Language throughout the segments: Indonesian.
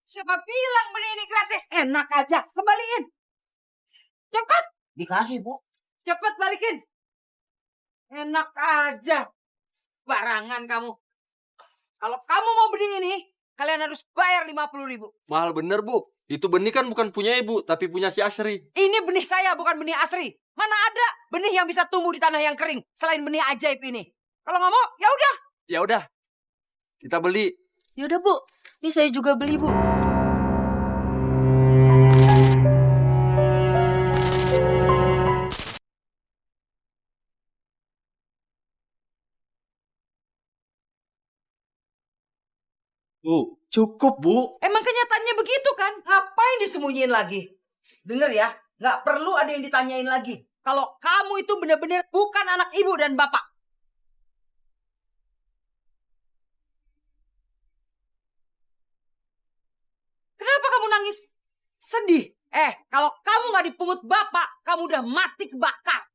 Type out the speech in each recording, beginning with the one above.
Siapa bilang beli ini gratis? Enak aja, kembaliin. Cepat. Dikasih, Bu. Cepat balikin. Enak aja. Barangan kamu. Kalau kamu mau benih ini, kalian harus bayar 50.000. Mahal bener, Bu. Itu benih kan bukan punya Ibu, tapi punya si Asri. Ini benih saya, bukan benih Asri. Mana ada benih yang bisa tumbuh di tanah yang kering selain benih ajaib ini? Kalau nggak mau, ya udah. Ya udah. Kita beli. Yaudah Bu, ini saya juga beli Bu. Bu, cukup, Bu. Emang kenyataannya begitu kan? Ngapain disembunyiin lagi? Dengar ya, nggak perlu ada yang ditanyain lagi. Kalau kamu itu benar-benar bukan anak ibu dan bapak. Kenapa kamu nangis? Sedih? Kalau kamu nggak dipungut bapak, kamu udah mati kebakar.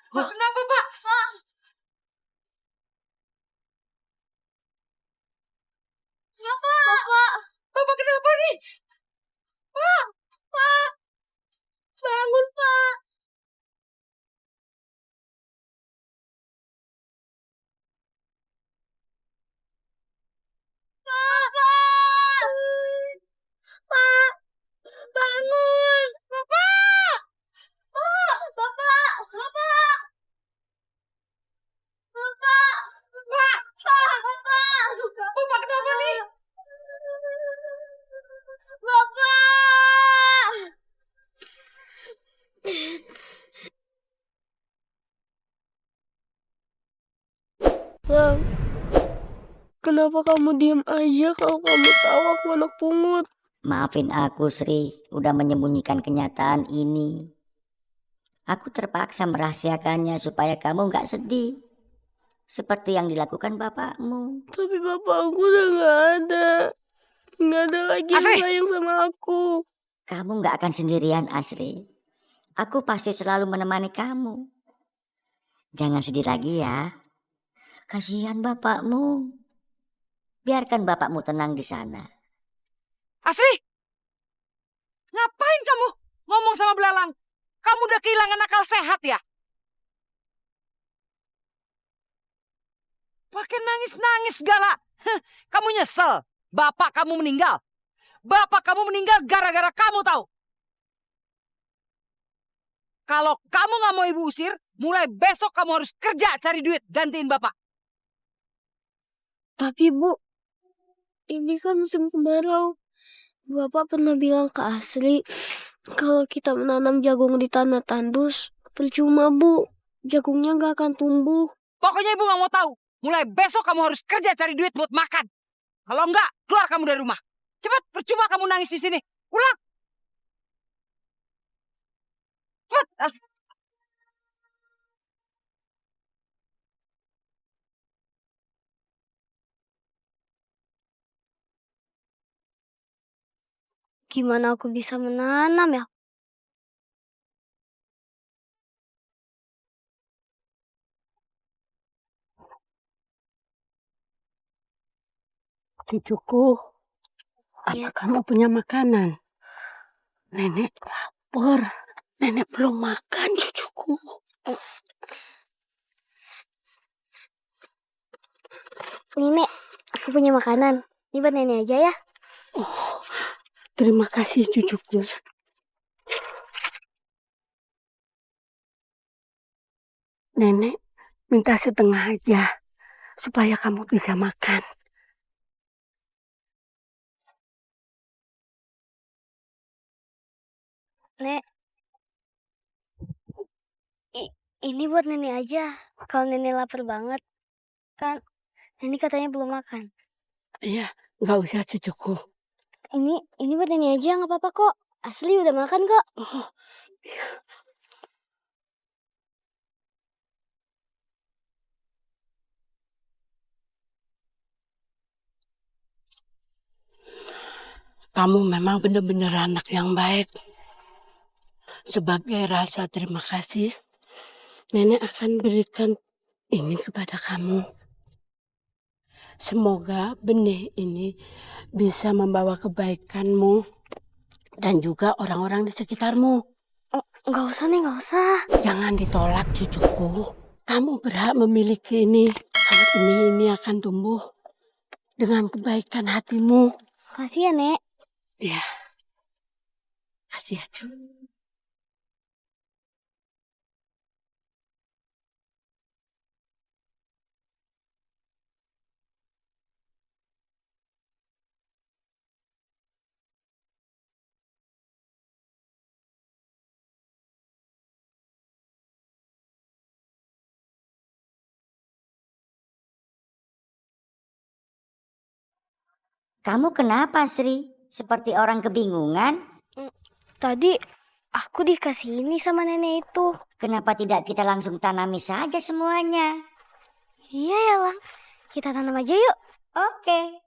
Pak, kenapa, Pak? Bapak kenapa nih? Pak! Pak! Bangun, Pak! Bapak! Pak! Bangun! Bapak! Pak! Bapak! Bapak! Bapak! Bapak! Bapak! Bapak kenapa nih? Bapak! Lang, kenapa kamu diam aja kalau kamu tahu aku anak pungut? Maafin aku, Sri, udah menyembunyikan kenyataan ini. Aku terpaksa merahasiakannya supaya kamu nggak sedih. Seperti yang dilakukan bapakmu. Tapi bapak aku udah nggak ada. Nggak ada lagi yang Asri! sayang sama aku. Kamu nggak akan sendirian, Asri. Aku pasti selalu menemani kamu. Jangan sedih lagi ya. Kasihan bapakmu. Biarkan bapakmu tenang di sana. Asri! Ngapain kamu ngomong sama belalang? Kamu udah kehilangan akal sehat ya? Pakai nangis-nangis segala. Kamu nyesel bapak kamu meninggal. Bapak kamu meninggal gara-gara kamu tahu. Kalau kamu nggak mau ibu usir, mulai besok kamu harus kerja cari duit gantiin bapak. Tapi Bu, ini kan musim kemarau. Bapak pernah bilang ke Asri kalau kita menanam jagung di tanah tandus, percuma Bu. Jagungnya nggak akan tumbuh. Pokoknya ibu nggak mau tahu. Mulai besok kamu harus kerja cari duit buat makan. Kalau enggak, keluar kamu dari rumah. Cepat, percuma kamu nangis di sini. Pulang. Cepat. Gimana aku bisa menanam ya? Cucuku, apa kamu punya makanan? Nenek lapar. Nenek belum makan, cucuku. Nenek, aku punya makanan. Ini buat nenek aja ya. Oh, terima kasih cucuku. Nenek minta setengah aja supaya kamu bisa makan. Nek, ini buat nenek aja. Kalau nenek lapar banget, kan nenek katanya belum makan. Iya, nggak usah cucuku. Ini buat nenek aja, nggak apa-apa kok. Asli udah makan kok. Oh, iya. kamu memang benar-benar anak yang baik. Sebagai rasa terima kasih, Nenek akan berikan ini kepada kamu. Semoga benih ini bisa membawa kebaikanmu dan juga orang-orang di sekitarmu. Nggak usah nih, nggak usah. Jangan ditolak cucuku. Kamu berhak memiliki ini. Karena benih ini akan tumbuh dengan kebaikan hatimu. Kasih ya, Nek. Ya, kasih ya, Cu. Kamu kenapa, Sri? Seperti orang kebingungan? Tadi aku dikasih ini sama nenek itu. Kenapa tidak kita langsung tanami saja semuanya? Iya ya, Lang. Kita tanam aja yuk. Oke.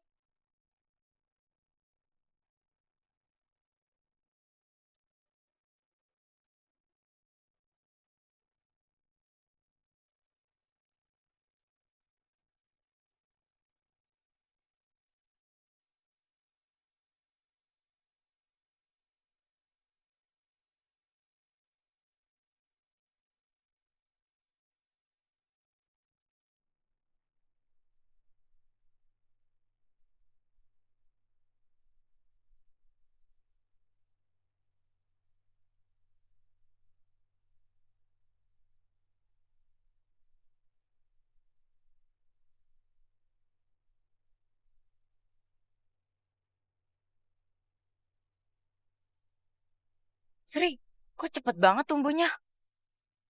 Sri, kok cepet banget tumbuhnya?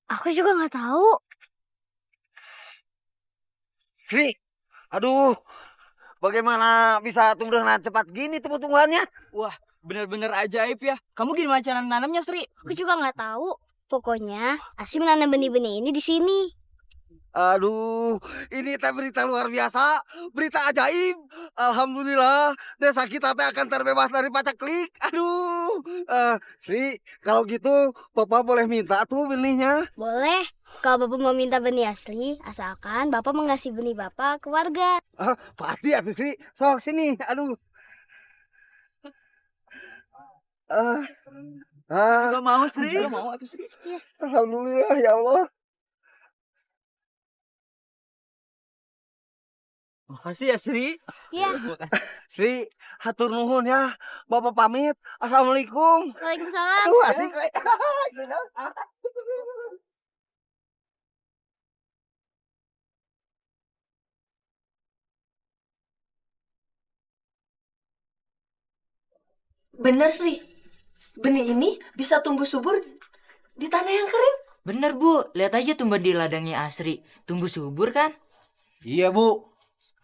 Aku juga nggak tahu. Sri, aduh, bagaimana bisa tumbuh dengan cepat gini tumbuh-tumbuhannya? Wah, bener-bener ajaib ya. Kamu gimana cara nanamnya, Sri? Aku juga nggak tahu. Pokoknya Asih menanam benih-benih ini di sini. Aduh, ini teh berita luar biasa, berita ajaib. Alhamdulillah, desa kita teh akan terbebas dari pacaklik. Aduh, Sri, kalau gitu Bapak boleh minta tuh benihnya. Boleh. Kalau Bapak mau minta benih asli, asalkan Bapak mengasih benih Bapak ke warga. Pasti atuh Sri, sok sini. Aduh. Gak mau, Sri. Gak mau, atuh, Sri. Alhamdulillah ya Allah. Makasih ya, Sri. Iya. Sri, hatur nuhun ya. Bapak pamit. Assalamualaikum. Waalaikumsalam. Aduh, asik. Bener Sri, benih ini bisa tumbuh subur di tanah yang kering. Bener Bu, lihat aja tumbuh di ladangnya Asri. Tumbuh subur kan? Iya Bu,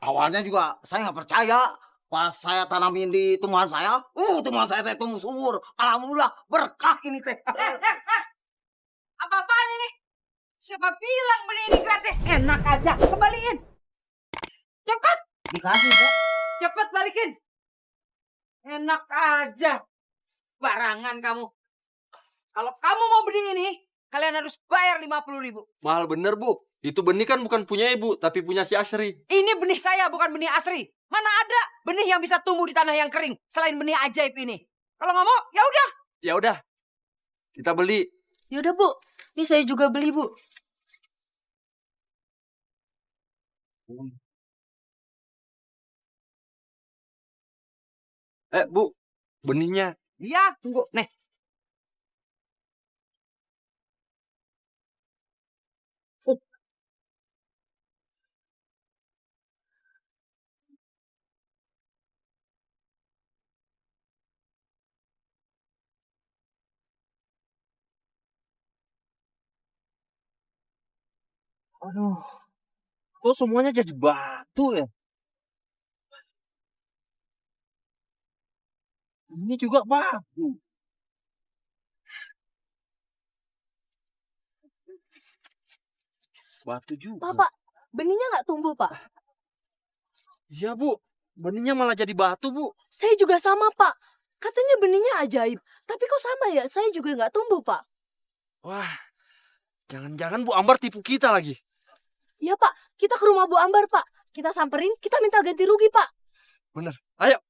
awalnya juga saya nggak percaya. Pas saya tanamin di tumbuhan saya teh tumbuh subur. Alhamdulillah berkah ini teh. Apa-apaan ini? Siapa bilang benih ini gratis? Enak aja, kembaliin. Cepat, Dikasih Bu. cepat balikin. Enak aja. Barangan kamu. Kalau kamu mau benih ini, kalian harus bayar 50.000. Mahal bener Bu. Itu benih kan bukan punya Ibu, tapi punya si Asri. Ini benih saya, bukan benih asri. Mana ada benih yang bisa tumbuh di tanah yang kering selain benih ajaib ini? Kalau nggak mau, ya udah. Ya udah, kita beli. Yaudah Bu, ini saya juga beli Bu. Bu, benihnya. Iya, tunggu. Nih, Aduh, kok semuanya jadi batu ya? Ini juga batu. Batu juga. Pak, benihnya nggak tumbuh Pak. Iya Bu, benihnya malah jadi batu Bu. Saya juga sama Pak. Katanya benihnya ajaib. Tapi kok sama ya? Saya juga nggak tumbuh, Pak. Wah, jangan-jangan Bu Ambar tipu kita lagi. Ya, Pak. Kita ke rumah Bu Ambar, Pak. Kita samperin, kita minta ganti rugi, Pak. Bener. Ayo.